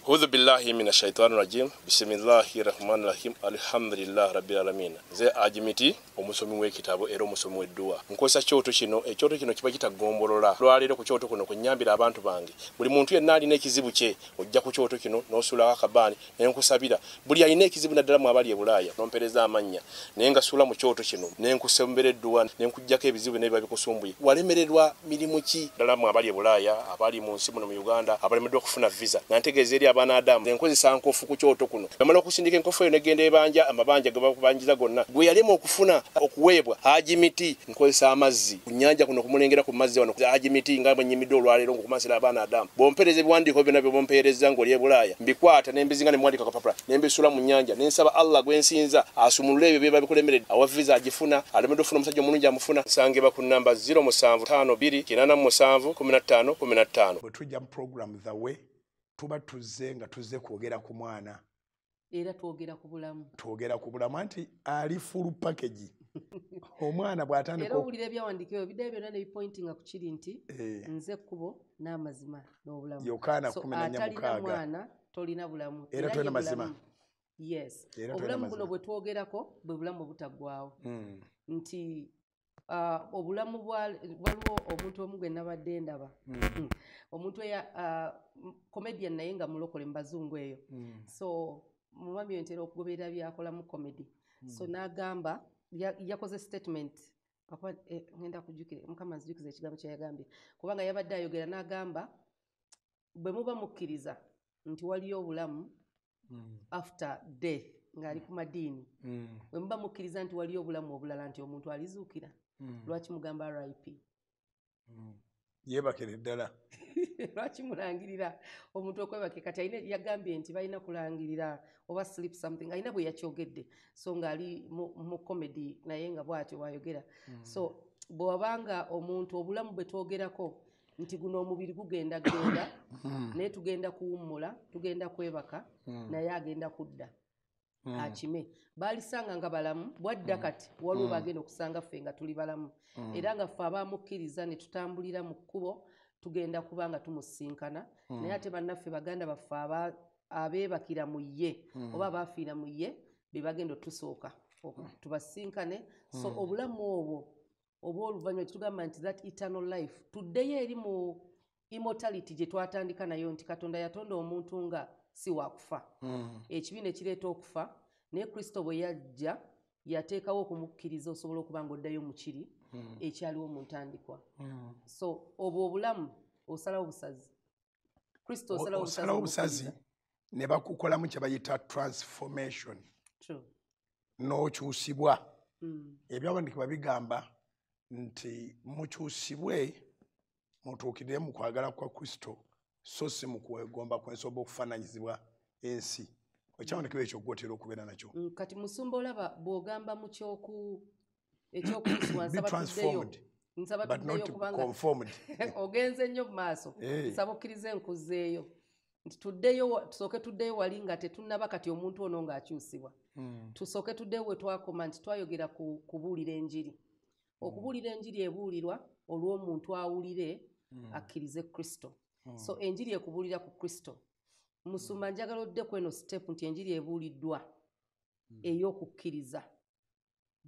A'udhu billahi minash shaitani rajim. Bismillahir rahmanir rahim. Alhamdulillah rabbil alamin. Ze ajimiti omusomi w'ekitabo era omusomi w'edduwa. Nkozesa kyoto kino, ekyoto kino kiba kitagombolola. Lwaliro ku kyoto kuno kunyambira abantu bange. Buli muntu yenna alina ekizibu kye, ojja ku kyoto kino n'osula akabani ne nkusabira. Buli alina ekizibu naddala mu abali e Bulaaya, nompereza amannya. Ne ngasula mu kyoto kino, ne nkusembera edduwa, ne nkujjako ebizibu ne bikusumbuye. Walemererwa mirimu ki ddala mu abali e Bulaaya, abali mu nsi muno mu Uganda, abalemeddwa okufuna visa. Nantegeeza eri abaana Adamu enkozesa nkofu ku kyoto kuno. Bamala okusindika enkofu eyo negenda ebanja, amabanja ge bakubanjiza gonna. Gwe yalema okufuna okuweebwa ajimiti nkozesa amazzi. Ku nnyanja kuno kumulengera ku mazzi wano ajimiti nga bwenyimidde olwaleero ngokumasira abaana Adamu. Bompereza ebiwandiiko byonna bye bompereza ng'oli e Bulaaya. Mbikwata ne mbizinga ne mwandika kapapula. Ne mbisula mu nnyanja. Ne nsaba Allah gwe nsinza asumulule ebyo bye babikulemeredde. Awa visa agifuna, alemedde ofuna omusajja omulungi amufuna. Nsangibwa ku namba 0752 Bwe tujja mu program the way tuba tuzze nga tuzze kwogera ku mwana era twogera ku bulamu anti ali full package omwana bw'atandika era owulira ebyawandiikibwa bidde byonna ne bipointinga ku kiri nti nze ekkubo n'amazima n'obulamu Yokaana so 16 mwana tolina bulamu era tolina mazima. Yes, obulamu buno bwe twogerako bwe bulamu butaggwaawo nti obulamu waliwo omuntu omu gwe nabadde ndaba omuntu comedian naye nga mulokole mbazungu eyo so mumami ntera okugoberera byakola mu comedy so n'agamba yakoze statement ngenda kujjukira mukama nzijukiza ekigambo kye yagambye kubanga yabadde ayogera n'agamba bwe muba mukkiriza nti waliyo obulamu after death ng'ali ku madiini bwe muba mukkiriza nti waliyo obulamu obulala nti omuntu alizuukira lwaki mugamba RIP yebakira ddala lwaki mulangirira omuntu okwebake kati ayina yagambye nti balina kulangirira oba sleep something ayina bwe yakyogedde so ng'ali mu comedy naye nga bw'atyo bw'ayogera so bw'abanga omuntu obulamu bwe twogerako nti guno omubiri gugenda genda naye tugenda kuwummula tugenda kwebaka naye agenda kudda akime baalisanga nga balamu bwadda kati waliwo bagenda okusanga ffe nga tuli balamu era nga ffe abamukkiriza ne tutambulira mu kkubo tugenda kuba nga tumusinkana naye ate bannaffe baganda baffe abeebakira mu ye oba abaafiira mu ye be bagenda otusooka tubasinkane so obulamu obwo oba oluvannyuma tugamba nti that eternal life tuddeyo eri mu immortality gye twatandika nayo nti Katonda yatonda omuntu nga si wakufa ekibi ne kireeta okufa naye Kristo bwe yajja yateekawo okumukkiriza osobola okuba nga oddayo mu kiri ekyaliwo mu ntandikwa so obwo obulamu osalawo busazi Kristo osalawo busazi ne bakukolamu kye bayita transformation n'okyusibwa ebyawandiikibwa bigamba nti mukyusibwe mutuukirire mu kwagala kwa Kristo so si mu kwegomba kw'ensi oba okufaananyizibwa ensi ekyawandiikibwa ekyo gwotera okubeera nakyo kati musumba olaba bw'ogamba mu ekyokuyisulwa nsaba tuddeyo kubanga ogenze nnyo mu maaso nsaba okkirize nkuzzeeyo nti tusooke tuddeyo wali nga tetunnaba kati omuntu ono ng'akyusibwa tusooke tuddeyo we twakoma nti twayogera ku kubuulira enjiri okubuulira enjiri ebuulirwa olw'omuntu awulire akkirize Kristo so enjiri ekubuulira ku Kristo musumba njagala odde ku eno step nti enjiri ebuuliddwa ey'okukkiriza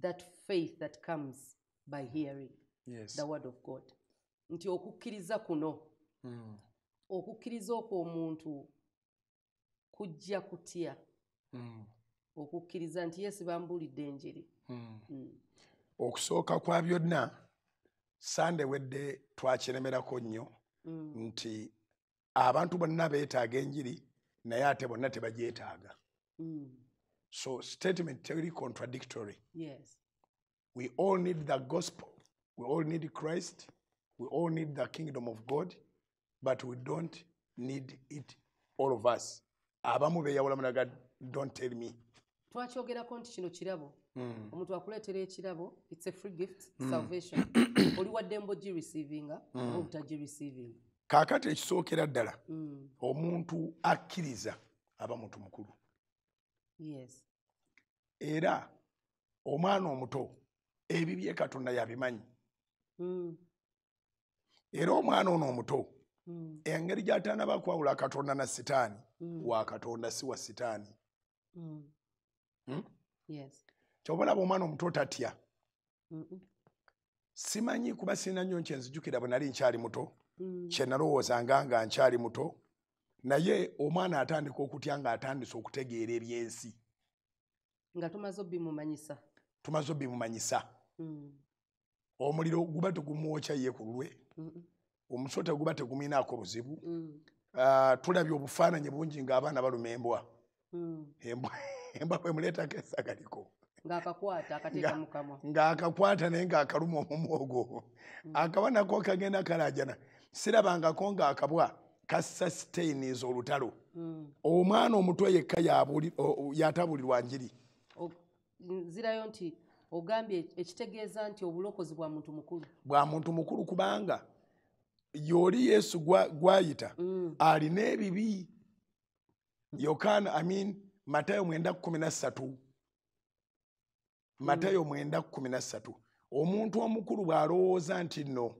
that faith that comes by hearing the word of God nti okukkiriza kuno okukkiriza okw'omuntu kujja kutya okukkiriza nti Yesu bambuulidde enjiri okusooka kwa byonna Sande wedde twakiremerako nnyo nti abantu bonna beetaaga enjiri naye ate bonna tebagyetaaga so statement teri contradictory we all need the gospel we all need Christ we all need the kingdom of God but we don't need it all of us abamu beeyawula munaga don't tell me twakyogerako nti kino kirabo omuntu akuleetera ekirabo it's a free gift salvation oli wadde mbogi receivinga oba obutagi receivinga kaakati ekisookera ddala omuntu akkiriza aba muntu mukulu era omwana omuto ebibye Katonda yabimanyi era omwana ono omuto engeri gy'ataana bakwawula Katonda na Sitaani wa Katonda si wa Sitaani. Kyobalaba omwana omuto tatya. Simanyi kuba sirina nnyo nkyenzijjukira bwe nali nkyali muto kye nalowoozanga nga nkyali muto, naye omwana atandika okutya ng'atandise okutegeera ebyensi nga tumaze obbimumanyisa. Omuliro guba tegumwokya ye ku lulwe, omusota guba teguminaako buzibu. Tulabye obufaananyi bungi ng'abaana baluma embwa. Embwa bwemuleetako essagaliko ng'akakwata naye ng'akaluma omumwogo. Akabwa nako kagenda kalajana. Sirabangako ng'akabwa kasasiteyiniza olutalo. Omwana omuto yekka yatabulirwa njiri. Nzirayo nti ogambye ekitegeeza nti obulokozi bwa muntu mukulu. Bwa muntu mukulu kubanga yoli Yesu gwayita alina ebibi. Matayo 9:13. Matayo 9:13. Omuntu omukulu bw'alowooza nti nno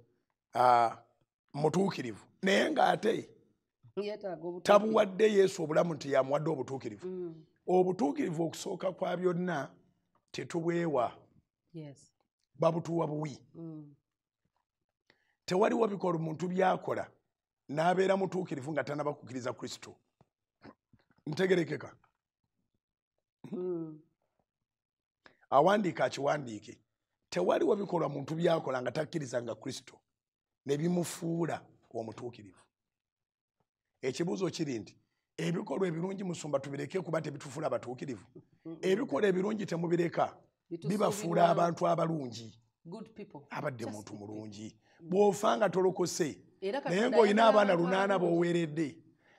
mutuukirivu naye ng'ate tabuwadde Yesu obulamu nti yamuwadde obutuukirivu. Obutuukirivu okusooka kwa byonna tetubwewa, babutuwa buwi. Tewaliwo bikola omuntu byakola n'abeera mutuukirivu nga tanaba kukkiriza Kristo. Ntegerekeka. Awandiika akiwandiike. Tewaliwo bikolwa muntu byakola nga takkirizanga Kristo ne bimufuula omutuukirivu. Ekibuuzo kiri nti ebikolwa ebirungi musumba tubireke kuba tebitufuula abatuukirivu. Ebikolwa ebirungi temubireka bibafuula abantu abalungi. Abadde muntu mulungi. Bw'ofa nga tolokose naye ng'olina abaana 8 b'oweeredde,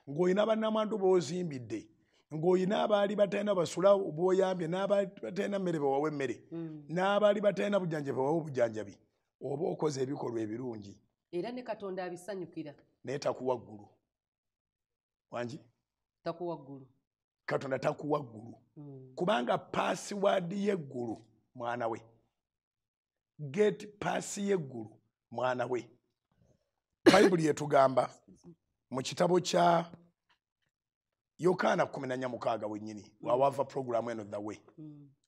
ng'olina bannamwandu b'ozimbidde, ng'olina abaali batalina basula bw'oyambye, n'abaali batalina mmere bewawa emmere, n'abaali batalina bujjanjabi bewawa obujjanjabi, oba okoze ebikolwa ebirungi. Era ne Katonda abisanyukira. Naye takuwa ggulu. Wangi? Takuwa ggulu. Katonda takuwa ggulu. Kubanga paasiwaadi y'eggulu mwana we. Get paasi y'eggulu mwana we. Bayibuli yetugamba mu kitabo kya Yokaana 14:6 wennyini wawava programu eno the way.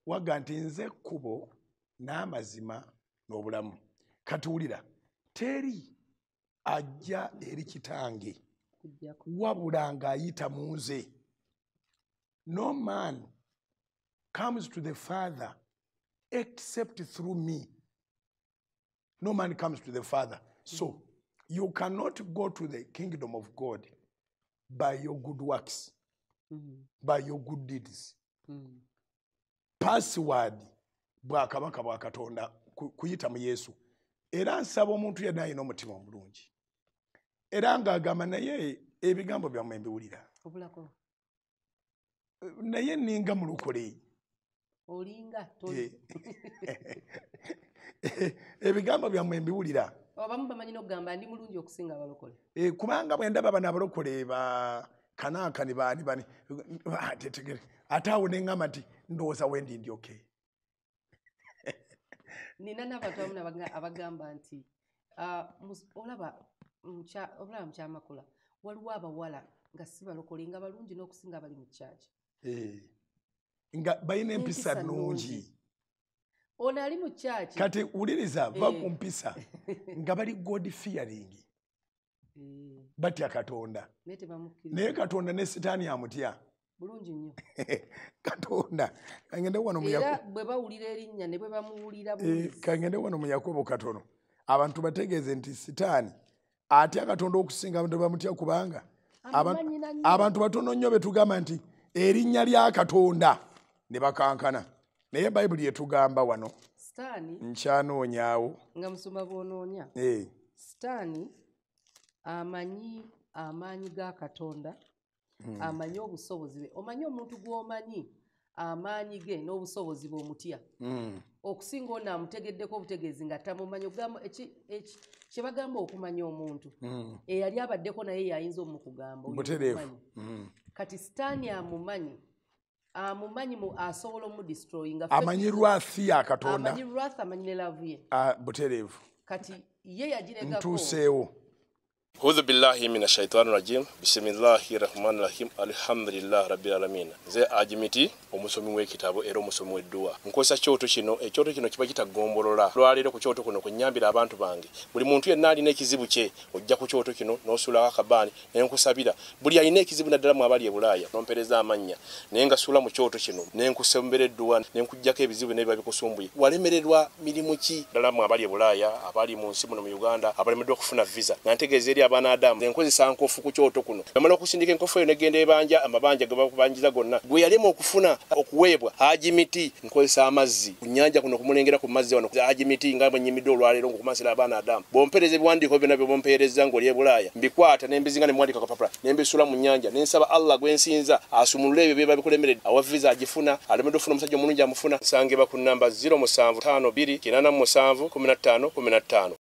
Waga nti nze kkubo n'amazima n'obulamu. Katuwulira teri ajja eri kitange wabula ng'ayita mu nze. No man comes to the Father except through me. No man comes to the Father. So you cannot go to the kingdom of God by your good works, by your good deeds. Password bwakabaka bwa Katonda kuyita mu Yesu. Era nsaba omuntu yenna alina omutima omulungi. Era ng'agamba naye ebigambo byammwe mbiwulira. Obulako. Naye ninga mulokole. Olinga toli. Ebigambo byammwe mbiwulira. Abamu bamanyi n'okugamba ndi mulungi okusinga abalokole. Kubanga bwe ndaba bano abalokole ba kanaakani bani ate awo ne ŋŋamba nti ndowooza wendi ndi okay. Nina n'abantu abamu abagamba nti olaba mukyala Makula waliwo abawala nga si balokole nga balungi n'okusinga abali mu kyaki. Nga balina empisa nnungi. Ono ali mu kyaki. Kati wuliriza va ku mpisa nga bali God fearing. Batya Katonda. Naye Katonda ne Sitaani amutya. Bulungi nnyo. Katonda. Kangende wano mu Yakobo. Era bwe bawulira erinnya ne bwe bamuwulira bulizi. Kangende wano mu Yakobo katono. Abantu bategeeze nti Sitaani atya Katonda okusinga abantu bamutya kubanga abantu batono nnyo betugamba nti erinnya lya Katonda ne bakankana. Naye Bayibuli etugamba wano. Sitaani. Nkyanoonyaawo. Nga musumba bw'onoonya. Sitaani amanyi amaanyi ga Katonda, amanyi obusobozi bwe. Omanyi omuntu gw'omanyi amaanyi ge n'obusobozi bw'omutya. Okusinga ono amutegeddeko obutegeezi nga tamumanyi. Kye bagamba okumanya omuntu. Eyali abaddeko naye yayinza omukugamba. Butereevu. Kati Sitaani amumanyi asobola omudistroyinga. Amanyi lwathi ya Katonda. Amanyi lwathi, amanyi ne laavu ye. Butereevu. Kati ye yagiregako. Ntuuseewo. A'udhu billahi minash shaitani rajim. Bismillahir rahmanir rahim. Alhamdulillah rabbil alamin. Nze ajimiti omusomi w'ekitabo era omusomi w'edduwa. Nkozesa kyoto kino, ekyoto kino kiba kitagombolola. Lwaleero ku kyoto kuno kunnyambira abantu bange. Buli muntu yenna alina ekizibu kye, ojja ku kyoto kino n'osuula akabaani ne nkusabira. Buli alina ekizibu naddala mu abali e Bulaaya n'ompereza amannya. Naye nga suula mu kyoto kino ne nkusembera edduwa ne nkuggyako ebizibu n'ebiba bikusumbuye. Walemererwa mirimu ki ddala mu abali e Bulaaya, abali mu nsi muno mu Uganda, abalemeddwa okufuna visa. Na ntegeeza eri abaana Adamu nkozesa nkofu ku kyoto kuno. Bamala okusindika enkofu eyo negenda ebanja, amabanja ge bakubanjiza gonna. Gwe yalema okufuna okuweebwa ajimiti nkozesa amazzi. Ku nnyanja kuno kumulengera ku mazzi wano ajimiti nga bwennyimidde olwaleero ng'okumansira abaana Adamu. Bompereza ebiwandiiko byonna bye bompereza ng'oli e Bulaaya. Mbikwata ne mbizinga ne muwandika ku kapapula ne mbisula mu nnyanja ne nsaba Allah gwe nsinza asumulule ebyo bye babikulemeredde. Awa visa agifuna, alemedde okufuna omusajja omulungi amufuna. Nsangibwa ku nnamba 0752 887 15 15.